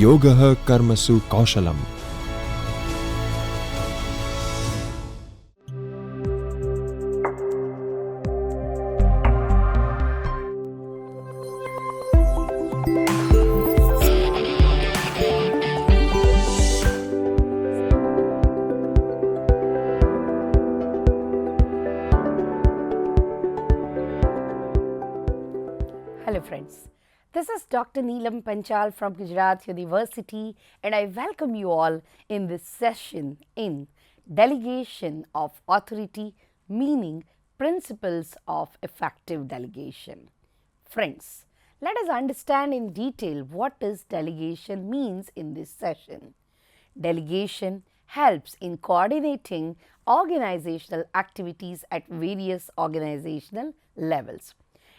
Yogah Karmasu Kaushalam. Hello friends, this is Dr. Neelam Panchal from Gujarat University and I welcome you all in this session in Delegation of Authority, meaning Principles of Effective Delegation. Friends, let us understand in detail what is delegation means in this session. Delegation helps in coordinating organizational activities at various organizational levels.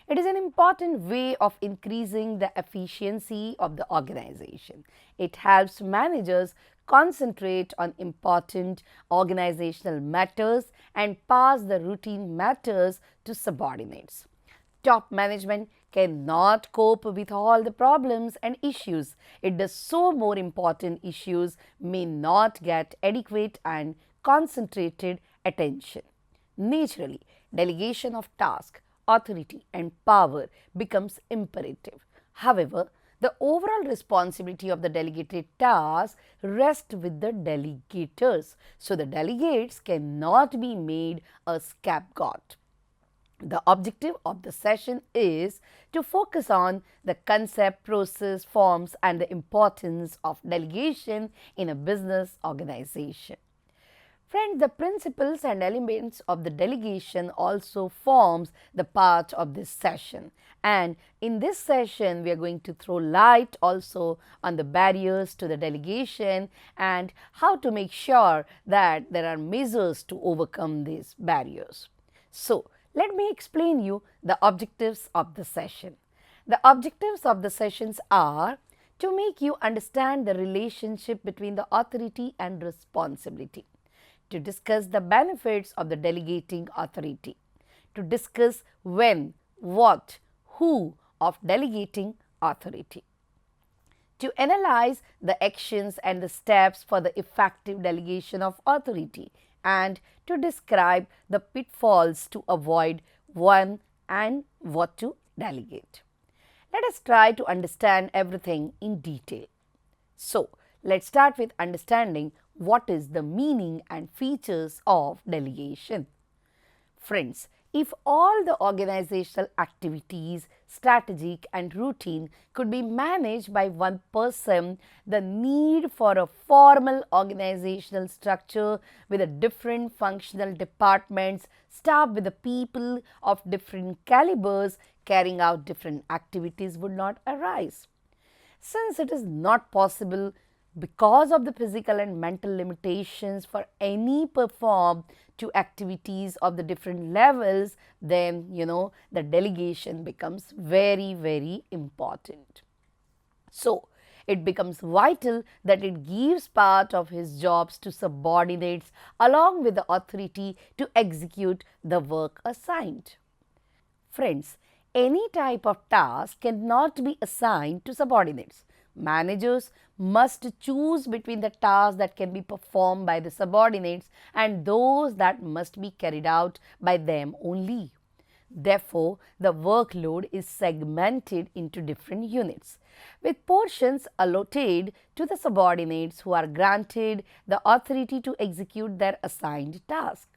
It is an important way of increasing the efficiency of the organization. It helps managers concentrate on important organizational matters and pass the routine matters to subordinates. Top management cannot cope with all the problems and issues. It does so more important issues may not get adequate and concentrated attention. Naturally, delegation of tasks, authority and power becomes imperative. However, the overall responsibility of the delegated task rests with the delegators. So, the delegates cannot be made a scapegoat. The objective of the session is to focus on the concept, process, forms and the importance of delegation in a business organization. Friends, the principles and elements of the delegation also forms the part of this session. And in this session, we are going to throw light also on the barriers to the delegation and how to make sure that there are measures to overcome these barriers. So, let me explain you the objectives of the session. The objectives of the sessions are to make you understand the relationship between the authority and responsibility, to discuss the benefits of the delegating authority, to discuss when, what, who of delegating authority, to analyze the actions and the steps for the effective delegation of authority, and to describe the pitfalls to avoid when and what to delegate. Let us try to understand everything in detail. So, let's start with understanding what is the meaning and features of delegation. Friends, if all the organizational activities, strategic and routine could be managed by one person, the need for a formal organizational structure with a different functional departments, staffed with the people of different calibers carrying out different activities would not arise. Since it is not possible because of the physical and mental limitations for any performed to activities of the different levels, then the delegation becomes very important. So, it becomes vital that it gives part of his jobs to subordinates along with the authority to execute the work assigned. Friends, any type of task cannot be assigned to subordinates. Managers must choose between the tasks that can be performed by the subordinates and those that must be carried out by them only. Therefore, the workload is segmented into different units, with portions allotted to the subordinates who are granted the authority to execute their assigned task.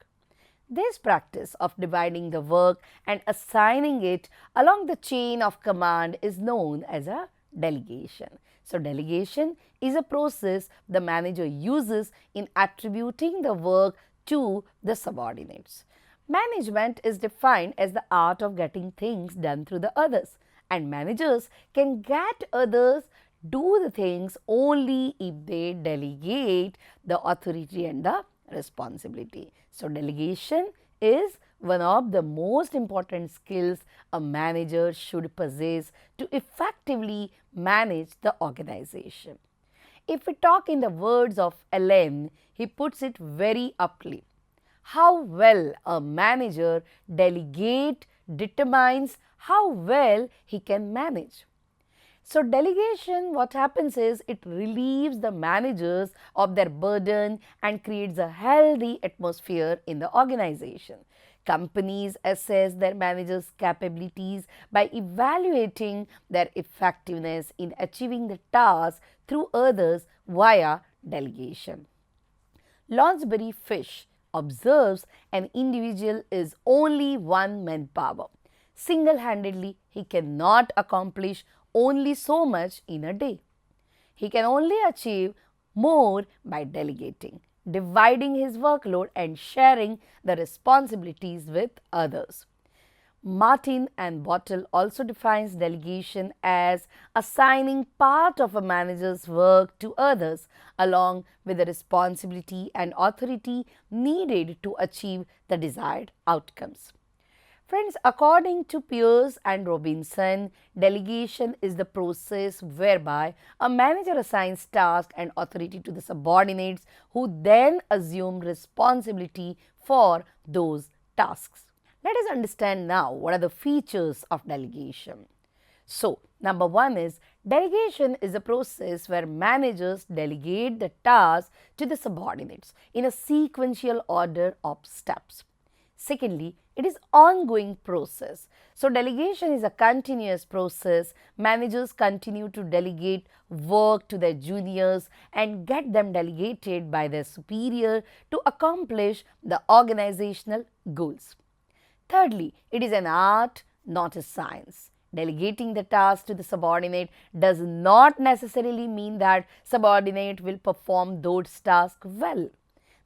This practice of dividing the work and assigning it along the chain of command is known as a delegation. So, delegation is a process the manager uses in attributing the work to the subordinates. Management is defined as the art of getting things done through the others, and managers can get others do the things only if they delegate the authority and the responsibility. So, delegation is one of the most important skills a manager should possess to effectively manage the organization. If we talk in the words of Allen, he puts it very aptly. How well a manager delegates determines how well he can manage. So delegation, what happens is it relieves the managers of their burden and creates a healthy atmosphere in the organization. Companies assess their managers' capabilities by evaluating their effectiveness in achieving the task through others via delegation. Lonsbury Fish observes an individual is only one manpower. Single handedly, he cannot accomplish only so much in a day. He can only achieve more by delegating, dividing his workload, and sharing the responsibilities with others. Martin and Bottle also defines delegation as assigning part of a manager's work to others along with the responsibility and authority needed to achieve the desired outcomes. Friends, according to Pierce and Robinson, delegation is the process whereby a manager assigns task and authority to the subordinates who then assume responsibility for those tasks. Let us understand now what are the features of delegation. So, number one is delegation is a process where managers delegate the task to the subordinates in a sequential order of steps. Secondly, it is ongoing process. So delegation is a continuous process. Managers continue to delegate work to their juniors and get them delegated by their superior to accomplish the organizational goals. Thirdly, it is an art, not a science. Delegating the task to the subordinate does not necessarily mean that subordinate will perform those tasks well.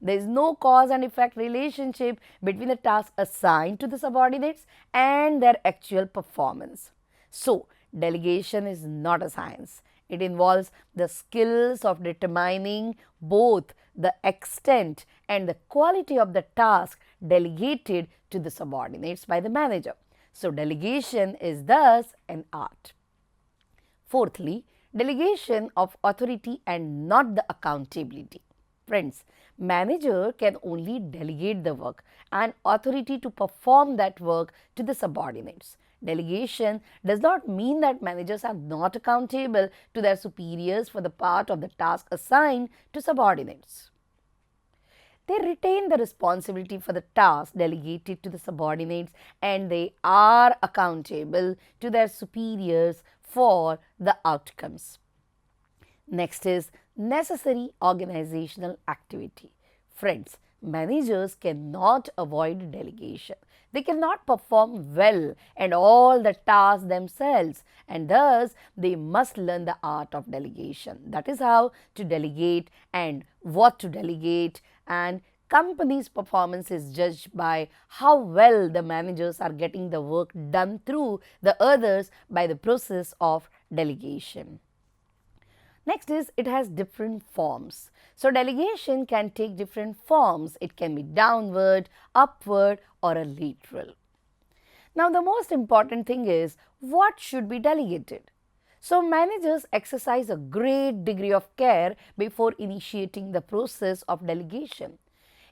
There is no cause and effect relationship between the task assigned to the subordinates and their actual performance. So, delegation is not a science. It involves the skills of determining both the extent and the quality of the task delegated to the subordinates by the manager. So, delegation is thus an art. Fourthly, delegation of authority and not the accountability. Friends, manager can only delegate the work and authority to perform that work to the subordinates. Delegation does not mean that managers are not accountable to their superiors for the part of the task assigned to subordinates. They retain the responsibility for the task delegated to the subordinates and they are accountable to their superiors for the outcomes. Next is necessary organizational activity. Friends, managers cannot avoid delegation. They cannot perform well and all the tasks themselves, and thus they must learn the art of delegation. That is how to delegate and what to delegate, and company's performance is judged by how well the managers are getting the work done through the others by the process of delegation. Next is it has different forms. So delegation can take different forms. It can be downward, upward or a lateral. Now the most important thing is what should be delegated. So managers exercise a great degree of care before initiating the process of delegation.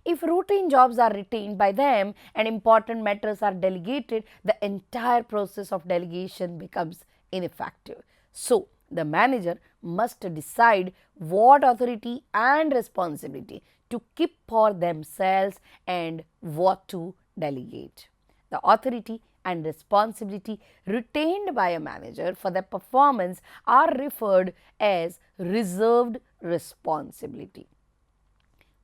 If routine jobs are retained by them and important matters are delegated, the entire process of delegation becomes ineffective. So the manager must decide what authority and responsibility to keep for themselves and what to delegate. The authority and responsibility retained by a manager for their performance are referred as reserved responsibility.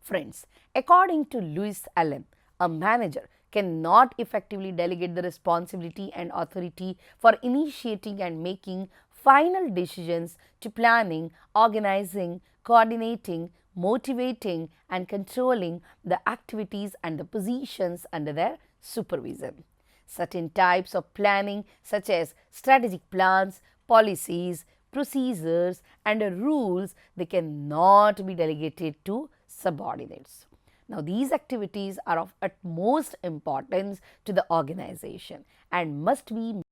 Friends, according to Lewis Allen, a manager cannot effectively delegate the responsibility and authority for initiating and making final decisions to planning, organizing, coordinating, motivating and controlling the activities and the positions under their supervision. Certain types of planning such as strategic plans, policies, procedures and rules, they cannot be delegated to subordinates. Now, these activities are of utmost importance to the organization and must be